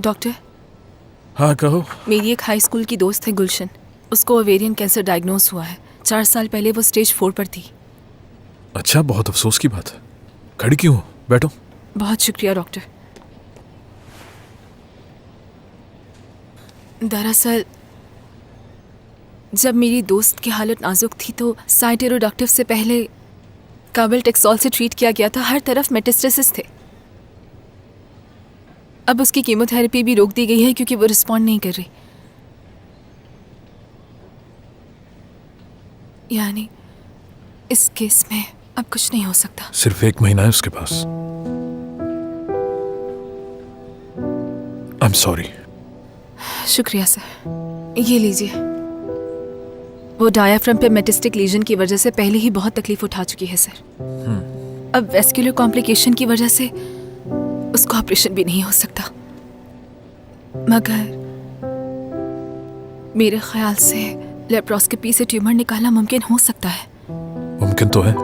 Doctor, हाँ कहो। मेरी एक हाई स्कूल की दोस्त है गुलशन। उसको ओवेरियन कैंसर डायग्नोज हुआ है। 4 साल पहले वो स्टेज 4 पर थी। अच्छा, बहुत अफसोस की बात है। खड़ी क्यों हो? बैठो। बहुत शुक्रिया डॉक्टर। दरअसल जब मेरी दोस्त की हालत नाजुक थी तो साइटेरोडक्टिव से पहले कार्बेल्टेक्सोल से ट्रीट किया गया था। हर तरफ मेटास्टेसिस थे। अब उसकी कीमोथेरेपी भी रोक दी गई है क्योंकि वो रिस्पॉन्ड नहीं कर रही। यानी इस केस में अब कुछ नहीं हो सकता। सिर्फ 1 महीना है उसके पास। I am sorry. शुक्रिया सर। ये लीजिए। वो डायाफ्राम पे मेटास्टिक लीजन की वजह से पहले ही बहुत तकलीफ उठा चुकी है सर। अब वेस्कुलर कॉम्प्लिकेशन की वजह से उसको ऑपरेशन भी नहीं हो सकता। मगर मेरे ख्याल से लेप्रोस्कोपी से ट्यूमर निकालना मुमकिन हो सकता है। मुमकिन तो है,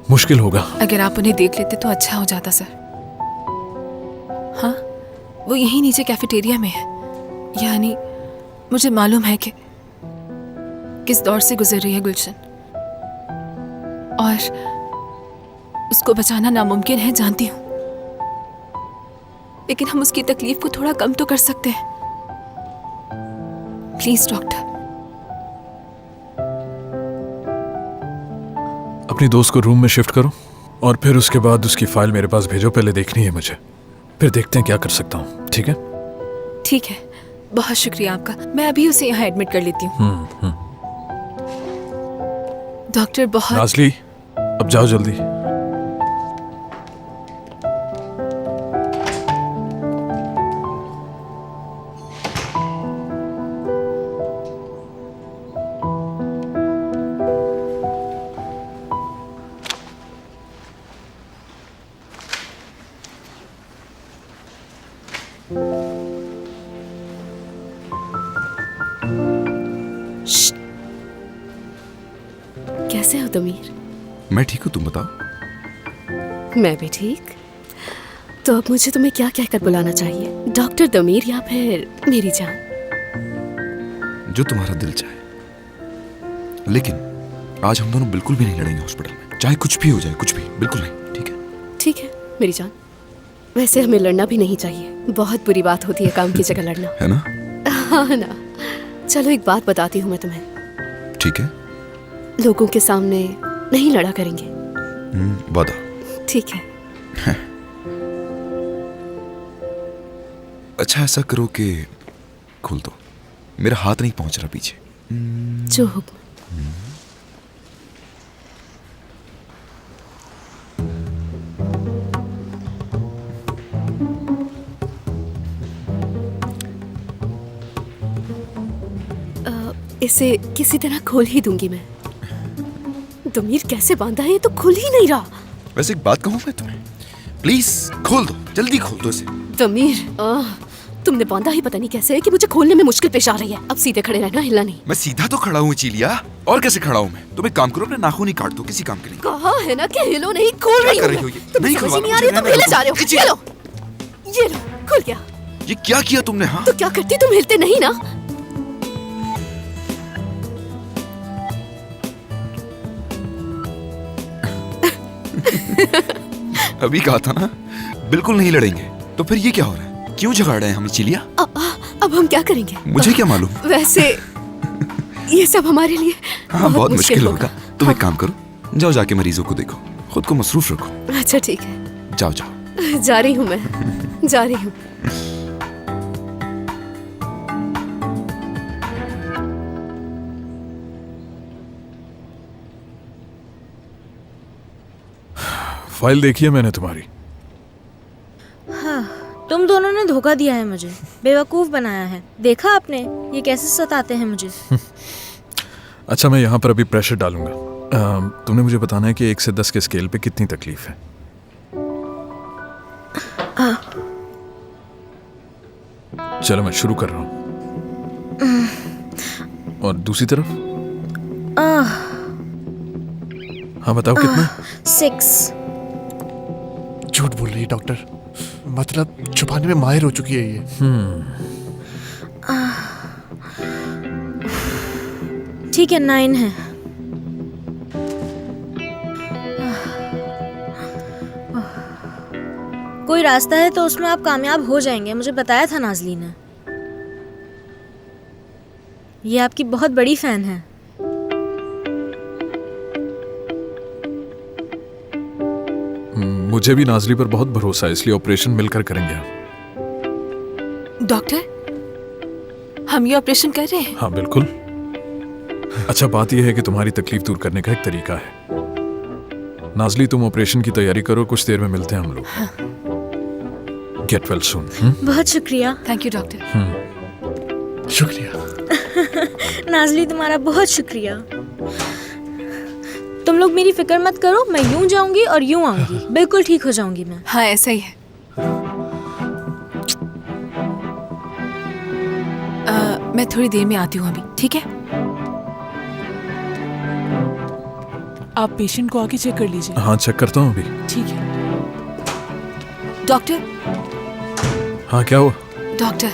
मुश्किल होगा। अगर आप उन्हें देख लेते तो अच्छा हो जाता सर। हाँ, वो यहीं नीचे कैफेटेरिया में है। यानी मुझे मालूम है कि किस दौर से गुजर रही है गुलशन, और उसको बचाना नामुमकिन है, जानती हूँ। लेकिन हम उसकी तकलीफ को थोड़ा कम तो कर सकते हैं। Please doctor. अपनी दोस्त को रूम में शिफ्ट करो और फिर उसके बाद उसकी फाइल मेरे पास भेजो। पहले देखनी है मुझे, फिर देखते हैं क्या कर सकता हूँ। ठीक है? ठीक है, बहुत शुक्रिया आपका। मैं अभी उसे यहाँ एडमिट कर लेती हूँ। डॉक्टर बहुत। नाज़ली, अब जाओ जल्दी। कैसे हो दमीर? मैं ठीक हूँ, तुम बताओ। मैं भी ठीक। तो अब मुझे तुम्हें क्या कहकर बुलाना चाहिए? डॉक्टर दमीर या फिर मेरी जान? जो तुम्हारा दिल चाहे। लेकिन आज हम दोनों बिल्कुल भी नहीं लड़ेंगे हॉस्पिटल में, चाहे कुछ भी हो जाए, कुछ भी, बिल्कुल नहीं। ठीक है? ठीक है मेरी जान। वैसे हमें लड़ना भी नहीं चाहिए, बहुत बुरी बात होती है काम की जगह लड़ना। है ना? हाँ ना। चलो एक बात बताती हूँ मैं तुम्हें। ठीक है। लोगों के सामने नहीं लड़ा करेंगे। वादा। ठीक है। अच्छा ऐसा करो कि खोल दो, मेरा हाथ नहीं पहुंच रहा पीछे। जो हुक्म। इसे किसी तरह खोल ही दूंगी मैं। दमीर कैसे बांधा है, ये तो खुल ही नहीं रहा। वैसे एक बात कहूं मैं तुम्हें, प्लीज खोल दो, जल्दी खोल दो इसे। दमीर तुमने बांधा ही पता नहीं कैसे है कि मुझे खोलने में मुश्किल पेश आ रही है। अब सीधे खड़े रहना, हिलना नहीं। मैं सीधा तो खड़ा हूँ चीलिया, और कैसे खड़ा हूँ मैं? तुम एक काम करो, अपने नाखून ही काट दो, किसी काम के नहीं। कहा है ना कि हिलो नहीं, खोल क्या रही कर हूँ रही हो ये? तुम्हें नहीं समझ खुलवा, नहीं आ रही, मुझे तुम रहने हिले दो। जा रहे हो। जी। ये लो, खुल गया। ये क्या किया तुमने? हाँ तो क्या करती, तुम हिलते नहीं ना। अभी कहा था ना बिल्कुल नहीं लड़ेंगे, तो फिर ये क्या हो रहा है? क्यों झगड़ रहे हैं हम चिलिया? अब हम क्या करेंगे? मुझे क्या मालूम। वैसे ये सब हमारे लिए हाँ बहुत मुश्किल होगा। तुम एक काम करो, जाओ जाके मरीजों को देखो, खुद को मसरूफ रखो। अच्छा ठीक है, जाओ जाओ। जा रही हूँ मैं, जा रही हूँ। फाइल देखी है मैंने तुम्हारी। हाँ, तुम दोनों ने धोखा दिया है मुझे, बेवकूफ बनाया है। देखा आपने ये कैसे सताते हैं मुझे। अच्छा मैं यहाँ पर अभी प्रेशर डालूंगा। तुमने मुझे बताना है कि 1 से 10 के स्केल पे कितनी तकलीफ है। चलो मैं शुरू कर रहा हूँ। और दूसरी तरफ। हाँ बताओ कितना। 6। झूठ बोल रही है डॉक्टर, मतलब छुपाने में माहिर हो चुकी है ये। ठीक है, 9 है। कोई रास्ता है तो उसमें आप कामयाब हो जाएंगे, मुझे बताया था नाज़ली ने। ये आपकी बहुत बड़ी फैन है। मुझे भी नाज़ली पर बहुत भरोसा है, इसलिए ऑपरेशन मिलकर करेंगे हम। डॉक्टर, हम ये ऑपरेशन कर रहे हैं? हाँ बिल्कुल। अच्छा, बात यह है कि तुम्हारी तकलीफ दूर करने का एक तरीका है। नाज़ली, तुम ऑपरेशन की तैयारी करो, कुछ देर में मिलते हैं हम लोग। Get well soon. बहुत शुक्रिया। Thank you doctor. शुक्रिया। नाज़ली, तुम्हारा बहुत शुक्रिया। तुम लोग मेरी फिक्र मत करो, मैं यूं जाऊंगी और यूं आऊंगी, बिल्कुल ठीक हो जाऊंगी मैं। हाँ ऐसा ही है। मैं थोड़ी देर में आती हूँ अभी, ठीक है? आप पेशेंट को आके चेक कर लीजिए। हाँ चेक करता हूँ अभी। ठीक है। डॉक्टर, हाँ क्या हुआ? डॉक्टर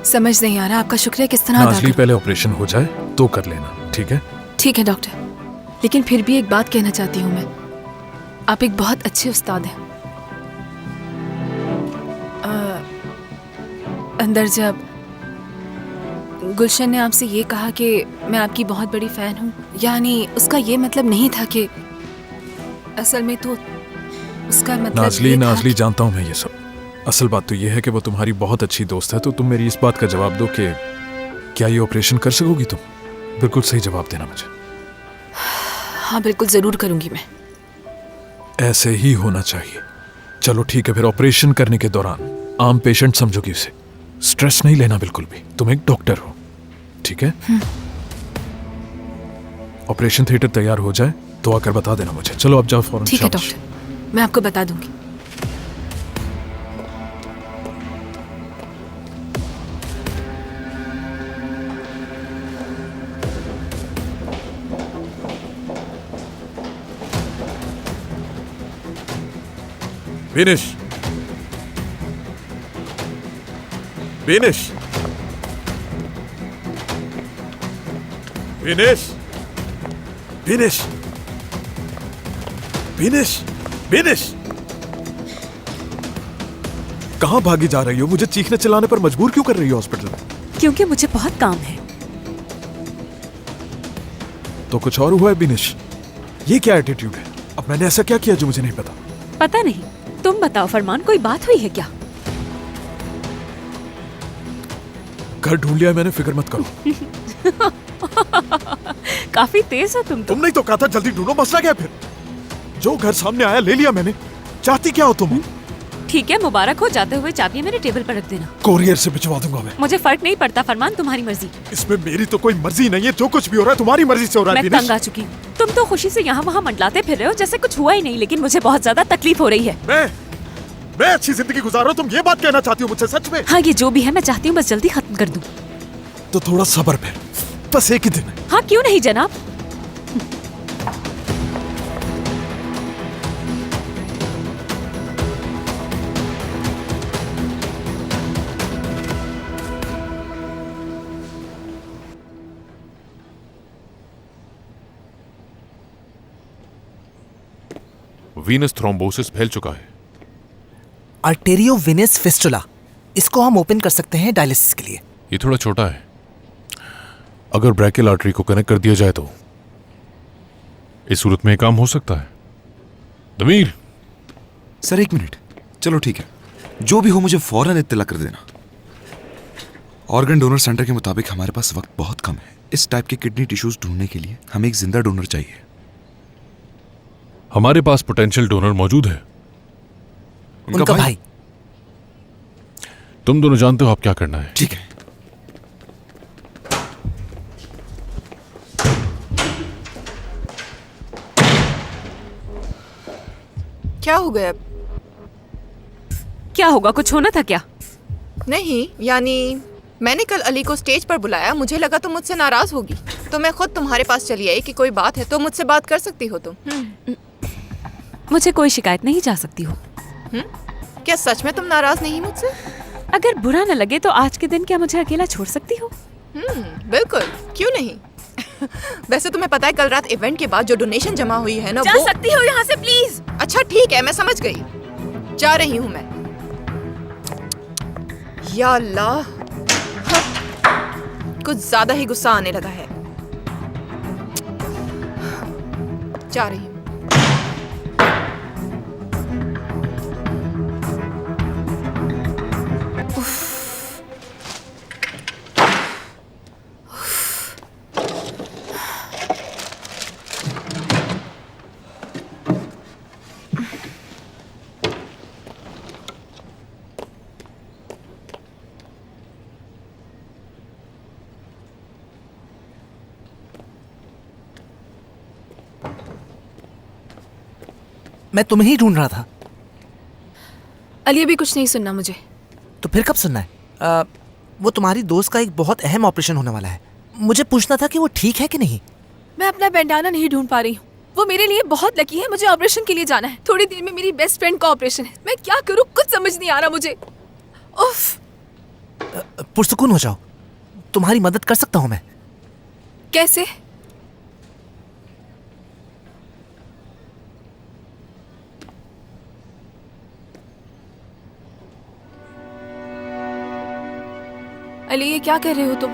समझ नहीं आ रहा, आपका शुक्रिया किस तरह अदा नाज़ली, करूं? पहले ऑपरेशन हो जाए तो कर लेना, ठीक है? ठीक है डॉक्टर, लेकिन फिर भी एक बात कहना चाहती हूँ मैं। आप एक बहुत अच्छे उस्ताद हैं। अंदर जब गुलशन ने आपसे ये कहा कि मैं आपकी बहुत बड़ी फ़ैन हूँ, यानी उसका ये मतलब नहीं था कि असल में तो उसका मतलब नाज़ली, ये था नाज़ली, जानता हूँ मैं ये सब। असल बात तो ये है कि वो तुम्हारी बहुत अच्छी दोस्त है, तो तुम मेरी इस बात का जवाब दो कि क्या ये ऑपरेशन कर सकोगी तुम? बिल्कुल सही जवाब देना मुझे। हाँ बिल्कुल ज़रूर करूँगी मैं। ऐसे ही होना चाहिए। चलो ठीक है, फिर ऑपरेशन करने के दौरान आम पेशेंट समझोगी उसे। स्ट्रेस नहीं लेना बिल्कुल भी, तुम एक डॉक्टर हो, ठीक है? ऑपरेशन थिएटर तैयार हो जाए तो आकर बता देना मुझे। चलो अब जाओ फौरन। ठीक है शाबाश। डॉक्टर, मैं आपको बता दूंगी। Finish. Finish. Finish. Finish. Finish. Finish. कहाँ भागी जा रही हो? मुझे चीखने चिल्लाने पर मजबूर क्यों कर रही हो हॉस्पिटल में? क्योंकि मुझे बहुत काम है। तो कुछ और हुआ है बिनिश? ये क्या एटीट्यूड है? अब मैंने ऐसा क्या किया जो मुझे नहीं पता? पता नहीं, तुम बताओ फरमान, कोई बात हुई है क्या? घर ढूंढ लिया मैंने, फिक्र मत करो। काफी तेज हो तुम तो। तुमने ही तो कहा था जल्दी ढूंढो, मसला क्या है फिर? जो घर सामने आया ले लिया मैंने। चाहती क्या हो तुम? ठीक है, मुबारक हो, जाते हुए चाबियां मेरे टेबल पर रख देना। कोरियर से भिजवा दूंगा मैं। मुझे फर्क नहीं पड़ता फरमान, तुम्हारी मर्जी। इसमें मेरी तो कोई मर्जी नहीं है, जो कुछ भी हो रहा है तुम्हारी मर्जी से हो रहा है। मैं तंग आ चुकी हूँ। तुम तो खुशी से यहाँ वहाँ मंडलाते फिर रहे हो जैसे कुछ हुआ ही नहीं, लेकिन मुझे बहुत ज्यादा तकलीफ हो रही है। मैं अच्छी जिंदगी गुजार रहा हूँ, तुम ये बात कहना चाहती हो मुझसे? सच में? हाँ, ये जो भी है मैं चाहती हूँ बस जल्दी खत्म कर दूँ। तो थोड़ा सब्र फिर, बस एक ही दिन है। हाँ क्यों नहीं जनाब। वीनस थ्रोम्बोसिस फैल चुका है। आर्टेरियो विनस फिस्टुला, इसको हम ओपन कर सकते हैं डायलिसिस के लिए। ये थोड़ा छोटा है, अगर ब्रैकियल आर्टरी को कनेक्ट कर दिया जाए तो इस सूरत में काम हो सकता है। दमीर, सर एक मिनट, चलो ठीक है, जो भी हो मुझे फौरन इत्तला कर देना। ऑर्गन डोनर सेंटर के मुताबिक हमारे पास वक्त बहुत कम है। इस टाइप के किडनी टिश्यूज ढूंढने के लिए हमें एक जिंदा डोनर चाहिए। हमारे पास पोटेंशियल डोनर मौजूद है। उनका भाई। तुम दोनों जानते हो आप क्या करना है। ठीक है। क्या हो गया? क्या होगा, कुछ होना था क्या? नहीं, यानी मैंने कल अली को स्टेज पर बुलाया, मुझे लगा तुम मुझसे नाराज होगी, तो मैं खुद तुम्हारे पास चली आई कि कोई बात है तो मुझसे बात कर सकती हो तुम। मुझे कोई शिकायत नहीं, जा सकती हो। क्या सच में तुम नाराज नहीं मुझसे? अगर बुरा न लगे तो आज के दिन क्या मुझे अकेला छोड़ सकती हो? बिल्कुल, क्यों नहीं? वैसे तुम्हें पता है कल रात इवेंट के बाद जो डोनेशन जमा हुई है ना जा वो... सकती हो यहाँ से प्लीज। अच्छा ठीक है, मैं समझ गई, जा रही हूँ मैं। या अल्लाह, कुछ ज्यादा ही गुस्सा आने लगा है। जा रही हूँ। मैं तुम्हें ही ढूंढ रहा था। अली अभी कुछ नहीं सुनना मुझे। तो फिर कब सुनना है? वो तुम्हारी दोस्त का एक बहुत अहम ऑपरेशन होने वाला है। मुझे पूछना था कि वो ठीक है कि नहीं। मैं अपना बैंडाना नहीं ढूंढ पा रही हूँ। वो मेरे लिए बहुत लकी है। मुझे ऑपरेशन के लिए जाना है। थोड़ी देर में मेरी बेस्ट फ्रेंड का ऑपरेशन है। मैं क्या करूँ, कुछ समझ नहीं आ रहा मुझे। उफ। पुरसुकून हो जाओ, तुम्हारी मदद कर सकता हूँ मैं। कैसे? अली ये क्या कर रहे हो तुम?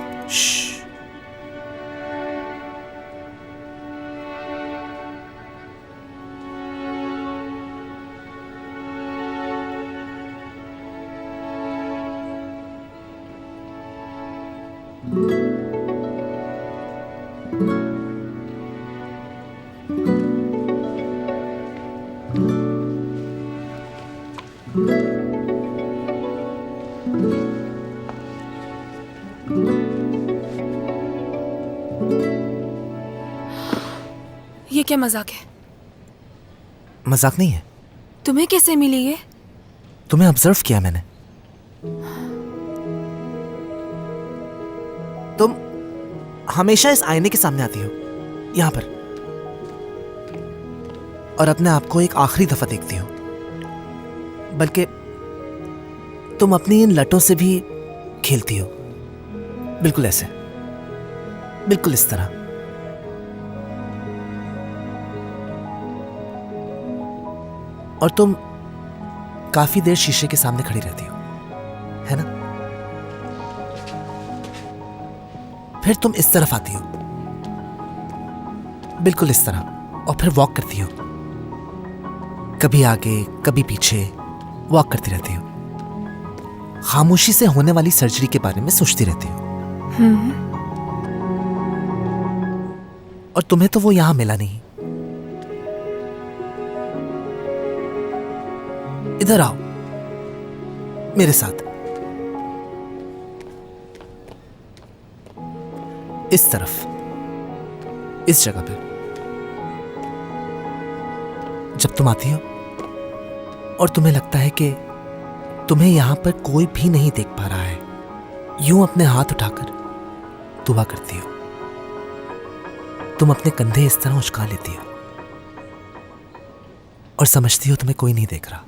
ये क्या मजाक है? मजाक नहीं है। तुम्हें कैसे मिली ये? तुम्हें ऑब्जर्व किया मैंने। तुम हमेशा इस आईने के सामने आती हो, यहां पर, और अपने आप को एक आखिरी दफा देखती हो। बल्कि तुम अपनी इन लटों से भी खेलती हो, बिल्कुल ऐसे, बिल्कुल इस तरह। और तुम काफी देर शीशे के सामने खड़ी रहती हो, है ना? फिर तुम इस तरफ आती हो, बिल्कुल इस तरह, और फिर वॉक करती हो, कभी आगे कभी पीछे वॉक करती रहती हो। खामोशी से होने वाली सर्जरी के बारे में सोचती रहती हो। और तुम्हें तो वो यहां मिला नहीं। इधर आओ मेरे साथ, इस तरफ, इस जगह पे। जब तुम आती हो और तुम्हें लगता है कि तुम्हें यहां पर कोई भी नहीं देख पा रहा है, यूं अपने हाथ उठाकर दुआ करती हो। तुम अपने कंधे इस तरह उचका लेती हो और समझती हो तुम्हें कोई नहीं देख रहा,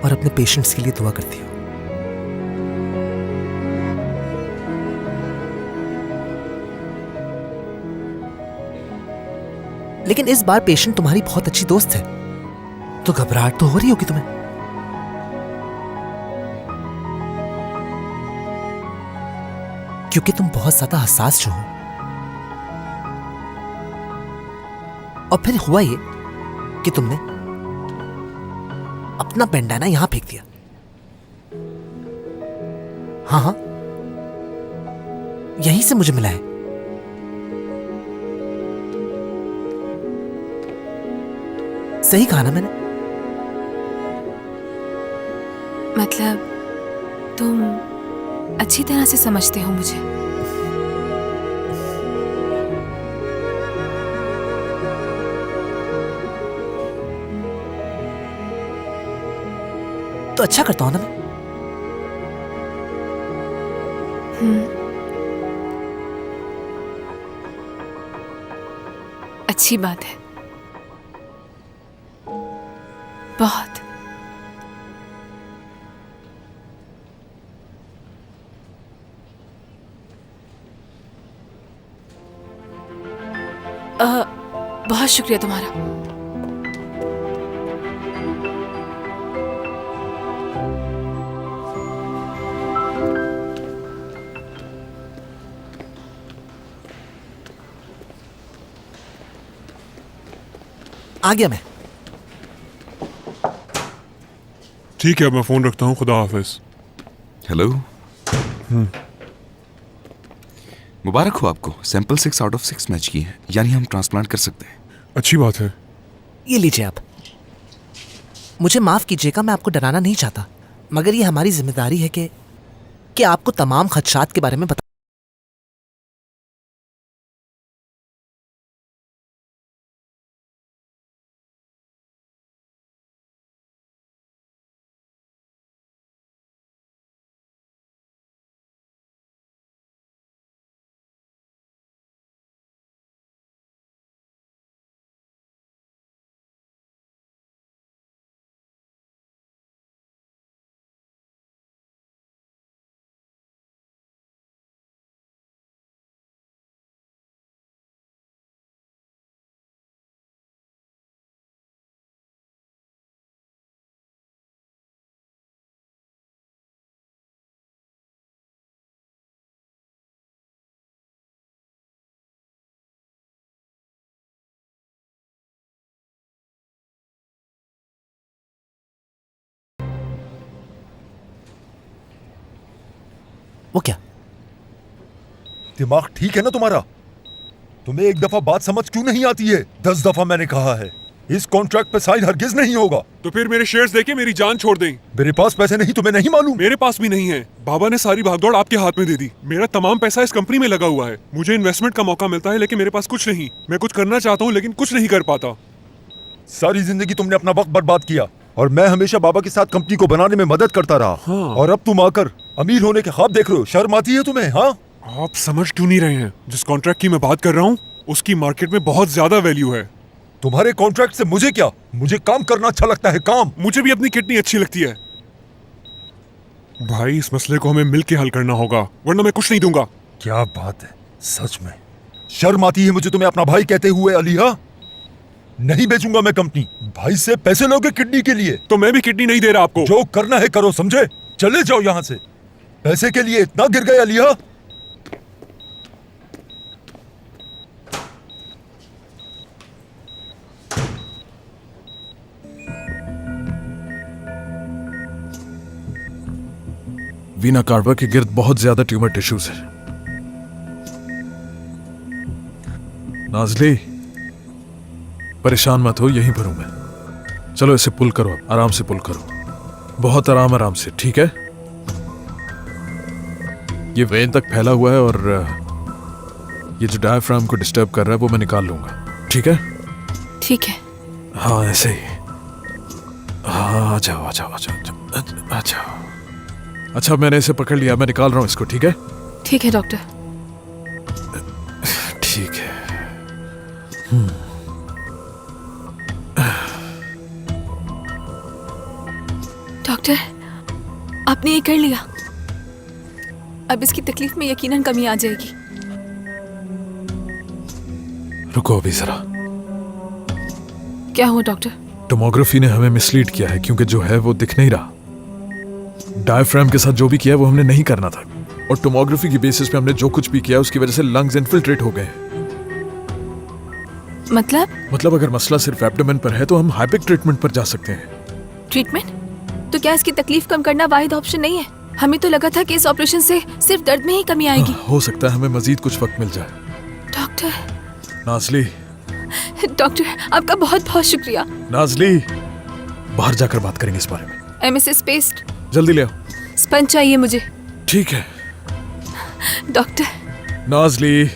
और अपने पेशेंट्स के लिए दुआ करती हो। लेकिन इस बार पेशेंट तुम्हारी बहुत अच्छी दोस्त है, तो घबराहट तो हो रही होगी तुम्हें। क्योंकि तुम बहुत ज्यादा हसास जो हो। और फिर हुआ ये कि तुमने अपना बैंडाना यहां फेंक दिया। हाँ हाँ, यहीं से मुझे मिला है। सही कहा ना मैंने? मतलब तुम अच्छी तरह से समझते हो मुझे। तो अच्छा करता हूं ना मैं। अच्छी बात है। बहुत। बहुत शुक्रिया तुम्हारा। आ गया मैं। ठीक है, मैं फोन रखता हूँ, खुदा हाफिज। हेलो। मुबारक हो आपको, सैंपल 6 आउट ऑफ 6 मैच की है, यानी हम ट्रांसप्लांट कर सकते हैं। अच्छी बात है। ये लीजिए आप। मुझे माफ कीजिएगा, मैं आपको डराना नहीं चाहता, मगर ये हमारी जिम्मेदारी है कि आपको तमाम खदशात के बारे में बता। वो क्या? दिमाग ठीक है ना तुम्हारा? तुम्हें एक दफा बात समझ क्यों नहीं आती है? 10 दफा मैंने कहा है, इस कॉन्ट्रैक्ट पे साइन हरगिज नहीं होगा। तो फिर मेरे शेयर्स देके मेरी जान छोड़ दें। मेरे पास पैसे नहीं, तुम्हें नहीं मालूम? मेरे पास भी नहीं है। बाबा ने सारी भागदौड़ आपके हाथ में दे दी। मेरा तमाम पैसा इस कंपनी में लगा हुआ है। मुझे इन्वेस्टमेंट का मौका मिलता है, लेकिन मेरे पास कुछ नहीं। मैं कुछ करना चाहता हूँ, लेकिन कुछ नहीं कर पाता। सारी जिंदगी तुमने अपना वक्त बर्बाद किया और मैं हमेशा बाबा के साथ कंपनी को बनाने में मदद करता रहा। हाँ। और अब तुम आकर अमीर होने के ख्वाब देख रहे हो। शर्म आती है तुम्हें? हाँ, आप समझ क्यों नहीं रहे हैं? जिस कॉन्ट्रैक्ट की मैं बात कर रहा हूँ, उसकी मार्केट में बहुत ज्यादा वैल्यू है। तुम्हारे कॉन्ट्रैक्ट से मुझे क्या? मुझे काम करना अच्छा लगता है, काम। मुझे भी अपनी किडनी अच्छी लगती है। भाई, इस मसले को हमें मिलके हल करना होगा, वरना मैं कुछ नहीं दूंगा। क्या बात है, सच में शर्म आती है मुझे तुम्हें अपना भाई कहते हुए। अलीहा, नहीं बेचूंगा मैं कंपनी। भाई से पैसे लोगे किडनी के लिए? तो मैं भी किडनी नहीं दे रहा आपको। जो करना है करो, समझे? चले जाओ यहां से। पैसे के लिए इतना गिर गए अलीहा? वीना कार्वर के गिर्द बहुत ज्यादा ट्यूमर टिश्यूज है। नाजली, परेशान मत हो, यहीं पर हूं मैं। चलो इसे पुल करो, आराम से पुल करो, बहुत आराम से, ठीक है? ये वेन तक फैला हुआ है और ये जो डायफ्राम को डिस्टर्ब कर रहा है वो मैं निकाल लूंगा, ठीक है? ठीक है। हाँ, ऐसे ही। हाँ, आ जाओ आ जाओ आ जाओ आ जाओ। अच्छा, मैंने इसे पकड़ लिया, मैं निकाल रहा हूं इसको, ठीक है? ठीक है डॉक्टर। ठीक है। डॉक्टर, आपने ये कर लिया। अब इसकी तकलीफ में यकीनन कमी आ जाएगी। रुको अभी जरा। क्या हुआ डॉक्टर? टोमोग्राफी ने हमें मिसलीड किया है, क्योंकि जो है वो दिख नहीं रहा। डायफ्राम के साथ जो भी किया वो हमने नहीं करना था, और टोमोग्राफी की बेसिस पे हमने जो कुछ भी किया उसकी वजह से लंग्स इन्फिल्ट्रेट हो गए। मतलब अगर मसला सिर्फ एब्डोमेन पर है तो हम हाइपिक ट्रीटमेंट पर जा सकते हैं। ट्रीटमेंट? तो क्या इसकी तकलीफ कम करना वाहिद ऑप्शन नहीं है? हमें तो लगा था कि इस ऑपरेशन से सिर्फ दर्द में ही कमी आएगी। हो सकता है हमें मजीद कुछ वक्त मिल जाए। डॉक्टर। नाजली। डॉक्टर, आपका बहुत बहुत शुक्रिया। नाजली, बाहर जाकर बात करेंगे इस बारे में। MSS पेस्ट जल्दी ले आओ। स्पंज चाहिए मुझे। ठीक है डॉक्टर। नाजली।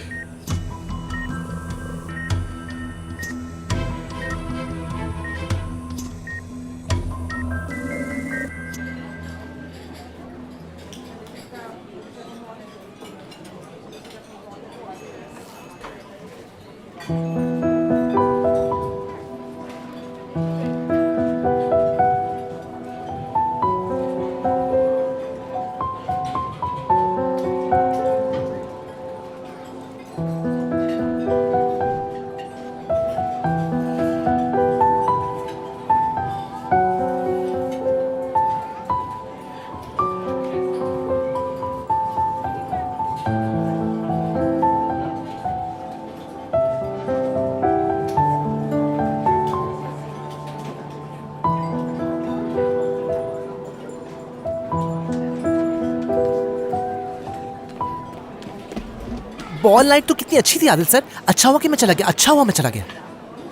बॉल नाइट तो कितनी अच्छी थी आदिल सर। अच्छा हुआ कि मैं चला गया, अच्छा हुआ मैं चला गया।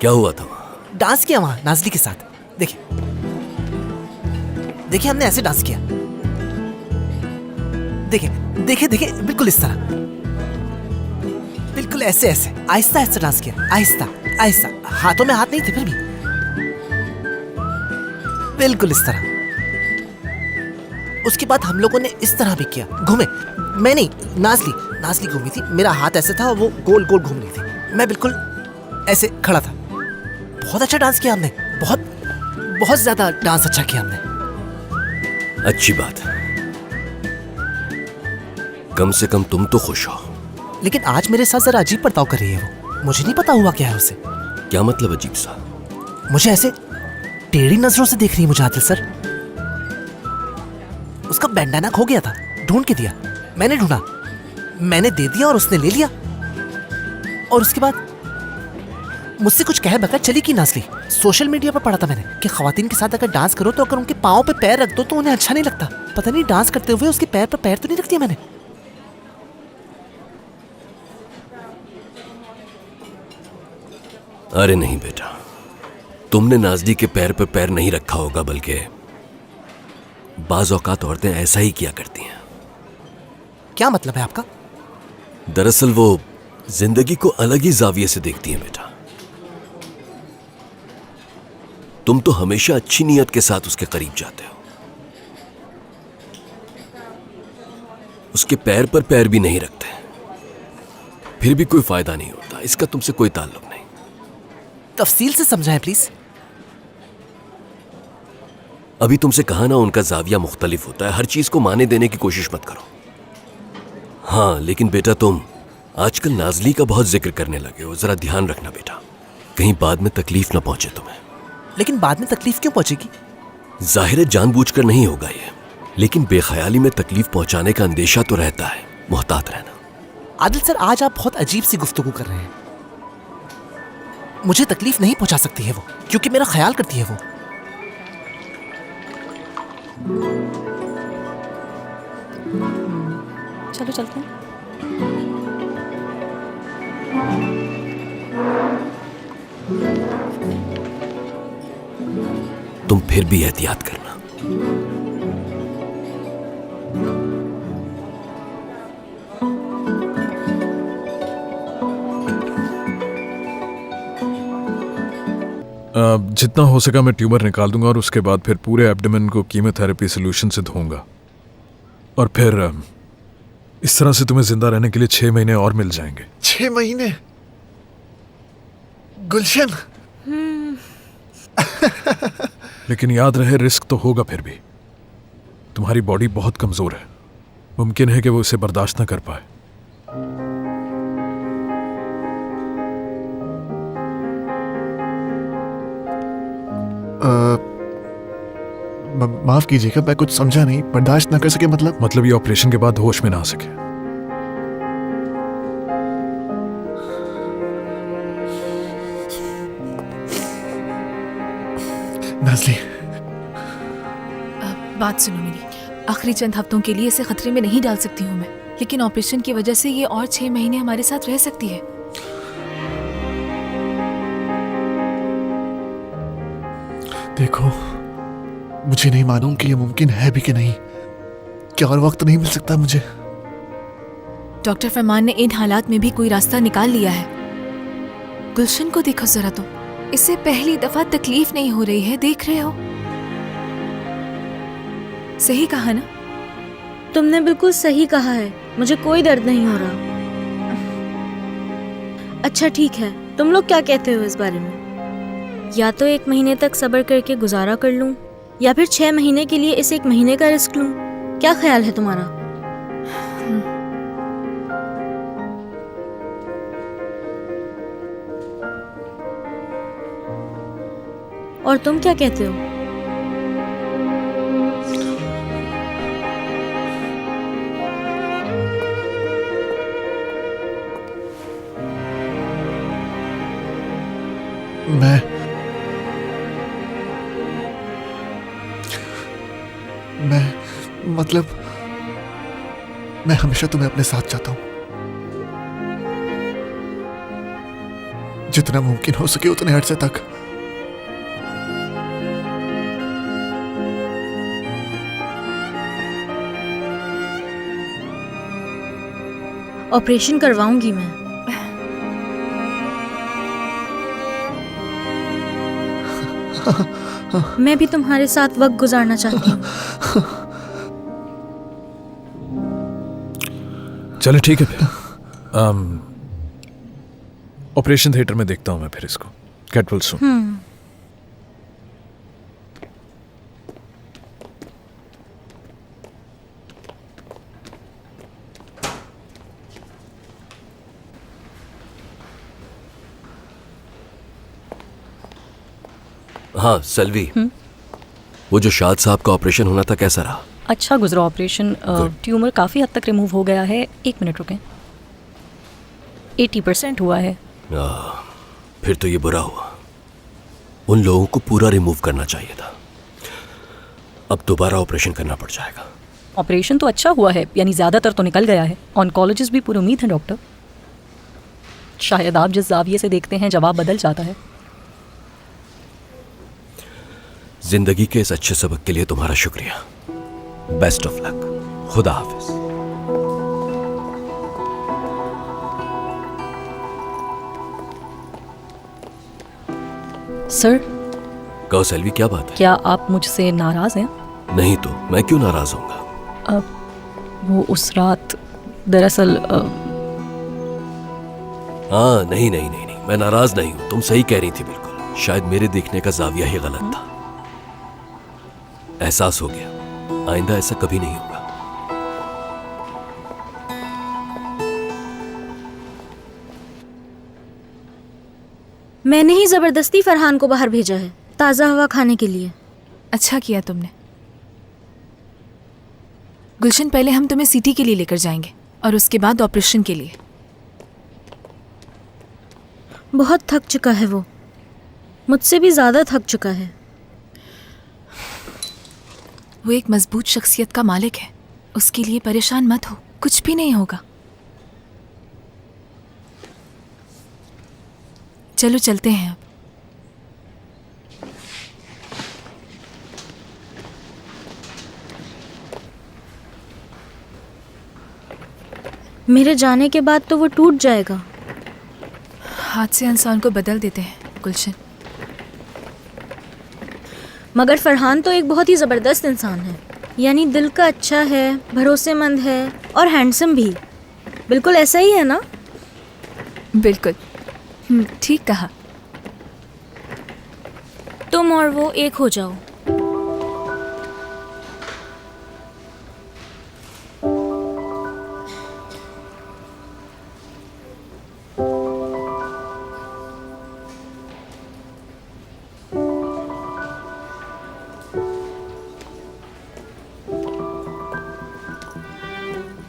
क्या हुआ था वहाँ? डांस किया वहां नाजली के साथ। देखिए देखिए, हमने ऐसे डांस किया। देखिए देखिए देखिए, बिल्कुल इस तरह, बिल्कुल ऐसे ऐसे आहिस्ता आहिस्ता डांस किया, आहिस्ता आहिस्ता। हाथों में हाथ नहीं थे फिर भी, बिल्कुल इस तरह। उसके बाद हम लोगों ने इस तरह भी किया, घूमे। मैं नहीं, नाजली घूमी थी, मेरा हाथ ऐसे था और वो गोल गोल घूम रही थी, मैं बिल्कुल ऐसे खड़ा था। बहुत अच्छा डांस किया हमने, बहुत ज्यादा डांस अच्छा किया हमने। अच्छी बात है, कम से कम तुम तो खुश हो। लेकिन आज मेरे साथ जरा अजीब बर्ताव कर रही है वो, मुझे नहीं पता हुआ क्या है उसे। क्या मतलब अजीब सा? मुझे ऐसे टेढ़ी नजरों से देख रही है मुझे आदिल सर। उसका बैंडाना खो गया था, ढूंढ के दिया, मैंने ढूंढा, मैंने दे दिया और उसने ले लिया। और उसके बाद मुझसे कुछ कह बगैर चली की नाजली। सोशल मीडिया पर पढ़ा था मैंने कि खवातीन के साथ अगर डांस करो तो अगर उनके पाँव पे पैर रख दो तो उन्हें अच्छा नहीं लगता। पता नहीं डांस करते हुए उसके पैर पर पैर तो नहीं रख दिया मैंने। अरे नहीं बेटा, तुमने नाजली के पैर पर पैर नहीं रखा होगा, बल्कि बाज औकात औरतें ऐसा ही किया करती हैं। क्या मतलब है आपका? दरअसल वो जिंदगी को अलग ही जाविये से देखती हैं बेटा। तुम तो हमेशा अच्छी नीयत के साथ उसके करीब जाते हो, उसके पैर पर पैर भी नहीं रखते, फिर भी कोई फायदा नहीं होता। इसका तुमसे कोई ताल्लुक नहीं। तफसील से समझाएं प्लीज। अभी तुमसे कहा ना, उनका जाविया मुख्तलिफ होता है, हर चीज को माने देने की कोशिश मत करो। हाँ लेकिन बेटा, तुम आजकल नाजली का बहुत जिक्र करने लगे हो, जरा ध्यान रखना बेटा, कहीं बाद में तकलीफ ना पहुंचे तुम्हें। लेकिन बाद में तकलीफ क्यों पहुंचेगी? जाहिर है जानबूझकर नहीं होगा ये, लेकिन बेख्याली में तकलीफ पहुंचाने का अंदेशा तो रहता है, मुहतात रहना। आदिल सर, आज आप बहुत अजीब सी गुफ्तगू कर रहे हैं। मुझे तकलीफ नहीं पहुंचा सकती है वो, क्योंकि मेरा ख्याल करती है वो। चलो चलते हैं। तुम फिर भी एहतियात करना। जितना हो सका मैं ट्यूमर निकाल दूंगा और उसके बाद फिर पूरे एब्डोमेन को कीमोथेरेपी सोल्यूशन से धोऊंगा। और फिर इस तरह से तुम्हें जिंदा रहने के लिए 6 महीने और मिल जाएंगे। 6 महीने? गुलशन। लेकिन याद रहे, रिस्क तो होगा फिर भी। तुम्हारी बॉडी बहुत कमजोर है, मुमकिन है कि वो इसे बर्दाश्त ना कर पाए। माफ कीजिएगा, मैं कुछ समझा नहीं। बर्दाश्त ना कर सके मतलब ये ऑपरेशन के बाद होश में ना आ सके। नाज़ली, बात सुनो मेरी, आखिरी चंद हफ्तों के लिए इसे खतरे में नहीं डाल सकती हूँ मैं, लेकिन ऑपरेशन की वजह से ये और 6 महीने हमारे साथ रह सकती है। देखो, मुझे नहीं मालूम कि यह मुमकिन है भी कि नहीं। क्या और वक्त नहीं मिल सकता मुझे? डॉक्टर फरमान ने इन हालात में भी कोई रास्ता निकाल लिया है। गुलशन को देखो जरा तुम, इसे पहली दफा तकलीफ नहीं हो रही है, देख रहे हो? सही कहा ना? तुमने बिल्कुल सही कहा है, मुझे कोई दर्द नहीं हो रहा। अच्छा ठीक है, तुम लोग क्या कहते हो इस बारे में? या तो 1 महीने तक सब्र करके गुजारा कर लूं, या फिर 6 महीने के लिए इस 1 महीने का रिस्क लूं। क्या ख्याल है तुम्हारा? और तुम क्या कहते हो? मैं हमेशा तुम्हें अपने साथ चाहता हूं। जितना मुमकिन हो सके उतने अरसे तक। ऑपरेशन करवाऊंगी मैं। मैं भी तुम्हारे साथ वक्त गुजारना चाहती हूँ। चले ठीक है फिर, ऑपरेशन थिएटर में देखता हूँ मैं फिर इसको। Get well soon. हाँ सेल्वी, वो जो शाद साहब का ऑपरेशन होना था कैसा रहा? अच्छा गुजरा ऑपरेशन। ट्यूमर काफ़ी हद तक रिमूव हो गया है। 1 मिनट रुकें। 80% हुआ है। फिर तो ये बुरा हुआ। उन लोगों को पूरा रिमूव करना चाहिए था। अब दोबारा ऑपरेशन करना पड़ जाएगा। ऑपरेशन तो अच्छा हुआ है, यानी ज़्यादातर तो निकल गया है। ऑन्कोलॉजिस्ट भी पूरी उम्मीद है डॉक्टर। शायद आप जिस जाविये से देखते हैं जवाब बदल जाता है। जिंदगी के इस अच्छे सबक के लिए तुम्हारा शुक्रिया। Best of luck. खुदा हाफिज। सर। कहो सेल्वी, क्या बात है? क्या आप मुझसे नाराज हैं? नहीं तो मैं क्यों नाराज होऊंगा? वो उस रात दरअसल हाँ नहीं नहीं नहीं नहीं, मैं नाराज नहीं हूं। तुम सही कह रही थी बिल्कुल। शायद मेरे देखने का जाविया ही गलत था। एहसास हो गया, आइंदा ऐसा कभी नहीं होगा। मैंने ही जबरदस्ती फरहान को बाहर भेजा है ताज़ा हवा खाने के लिए। अच्छा किया तुमने। गुलशन, पहले हम तुम्हें सीटी के लिए लेकर जाएंगे और उसके बाद ऑपरेशन के लिए। बहुत थक चुका है वो, मुझसे भी ज़्यादा थक चुका है। वो एक मजबूत शख्सियत का मालिक है, उसके लिए परेशान मत हो, कुछ भी नहीं होगा। चलो चलते हैं अब। मेरे जाने के बाद तो वो टूट जाएगा। हाथ से इंसान को बदल देते हैं गुलशन। मगर फरहान तो एक बहुत ही ज़बरदस्त इंसान है, यानी दिल का अच्छा है, भरोसेमंद है और हैंडसम भी। बिल्कुल ऐसा ही है ना? बिल्कुल, ठीक कहा। तुम और वो एक हो जाओ।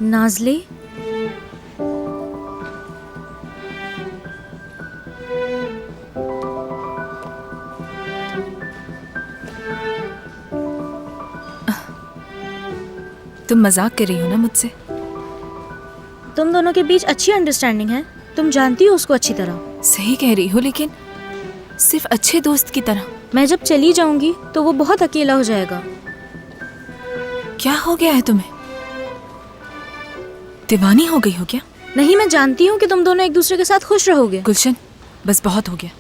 नाज़ली, तुम मजाक कर रही हो ना मुझसे? तुम दोनों के बीच अच्छी अंडरस्टैंडिंग है, तुम जानती हो उसको अच्छी तरह। सही कह रही हो, लेकिन सिर्फ अच्छे दोस्त की तरह। मैं जब चली जाऊंगी तो वो बहुत अकेला हो जाएगा। क्या हो गया है तुम्हें? दीवानी हो गई हो क्या? नहीं, मैं जानती हूँ कि तुम दोनों एक दूसरे के साथ खुश रहोगे। गुलशन, बस बहुत हो गया।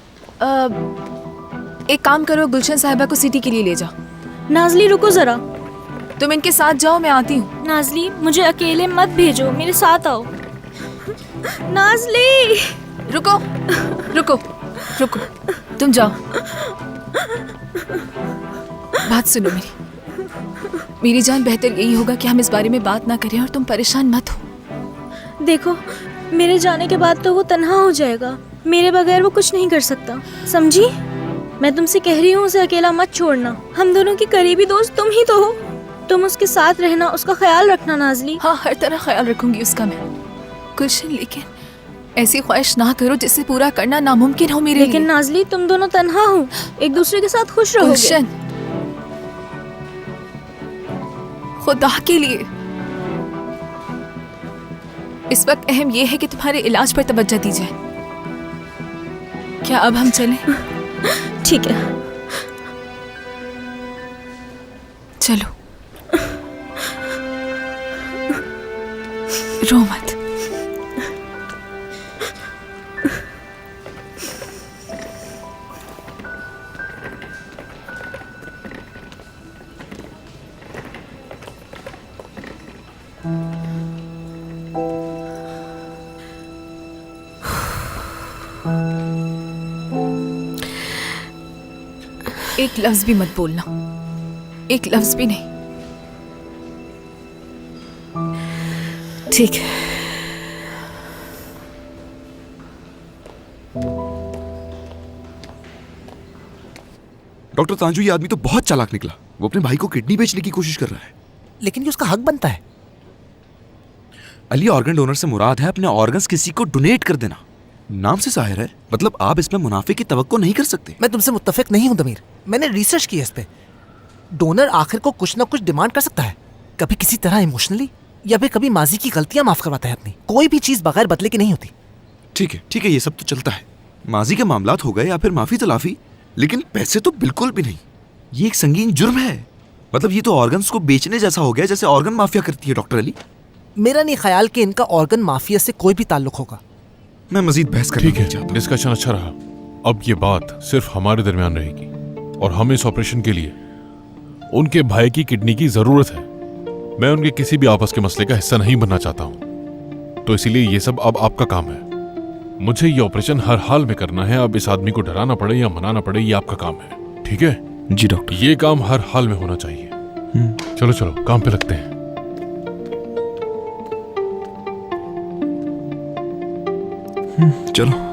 एक काम करो, गुलशन साहिबा को सिटी के लिए ले जाओ। नाज़ली रुको जरा। तुम इनके साथ जाओ, मैं आती हूँ। नाज़ली, मुझे अकेले मत भेजो, मेरे साथ आओ। नाज़ली, रुको रुको रुको, तुम जाओ। बात सुनो मेरी जान, बेहतर यही होगा कि हम इस बारे में बात ना करें और तुम परेशान मत हो। देखो, मेरे जाने के बाद तो वो तन्हा हो जाएगा। मेरे बगैर वो कुछ नहीं कर सकता, समझी? मैं तुमसे कह रही हूँ, उसे अकेला मत छोड़ना। हम दोनों की करीबी दोस्त तुम ही तो हो। तुम उसके साथ रहना, उसका ख्याल रखना नाज़ली। हाँ, हर तरह ख्याल रखूंगी उसका मैं। गुलशन, लेकिन ऐसी ख्वाहिश ना करो जिसे पूरा करना नामुमकिन हो मेरे लिए। लेकिन नाज़ली, तुम दोनों तन्हा हो, एक दूसरे के साथ खुश रहोगे। गुलशन, खुदा के लिए इस वक्त अहम यह है कि तुम्हारे इलाज पर तवज्जो दी जाए। क्या अब हम चलें? ठीक है। चलो, रो मत। एक लफ्ज भी मत बोलना, एक लफ्ज भी नहीं। ठीक है। डॉक्टर तांजू, ये आदमी तो बहुत चालाक निकला। वो अपने भाई को किडनी बेचने की कोशिश कर रहा है। लेकिन ये उसका हक बनता है। अली, ऑर्गन डोनर से मुराद है अपने ऑर्गन्स किसी को डोनेट कर देना। नाम से जाहिर है, मतलब आप इसमें मुनाफे की तवक्को नहीं कर सकते। मैं तुमसे मुत्तफिक नहीं हूं दमीर। मैंने रिसर्च की है इस पे। डोनर आखिर को कुछ ना कुछ डिमांड कर सकता है, कभी किसी तरह इमोशनली या फिर कभी माजी की गलतियां माफ करवाता है अपनी। कोई भी चीज बगैर बदले की नहीं होती। ठीक है, ये सब तो चलता है। माजी के मामलात हो गए या फिर माफी तलाफी, लेकिन पैसे तो बिल्कुल भी नहीं। ये एक संगीन जुर्म है। मतलब ये तो ऑर्गन्स को बेचने जैसा हो गया जैसे ऑर्गन माफिया करती है डॉक्टर अली। मेरा नहीं ख्याल कि इनका ऑर्गन माफिया से कोई भी ताल्लुक होगा। मैं मजीद बहस करना ठीक है, डिस्कशन अच्छा रहा। अब ये बात सिर्फ हमारे दरमियान रहेगी और हमें इस ऑपरेशन के लिए उनके भाई की किडनी की जरूरत है। मैं उनके किसी भी आपस के मसले का हिस्सा नहीं बनना चाहता हूं, तो इसीलिए ये सब अब आपका काम है। मुझे ये ऑपरेशन हर हाल में करना है। अब इस आदमी को डराना पड़े या मनाना पड़े, ये आपका काम है। ठीक है जी डॉक्टर। ये काम हर हाल में होना चाहिए। चलो चलो, काम पे लगते हैं। चलो।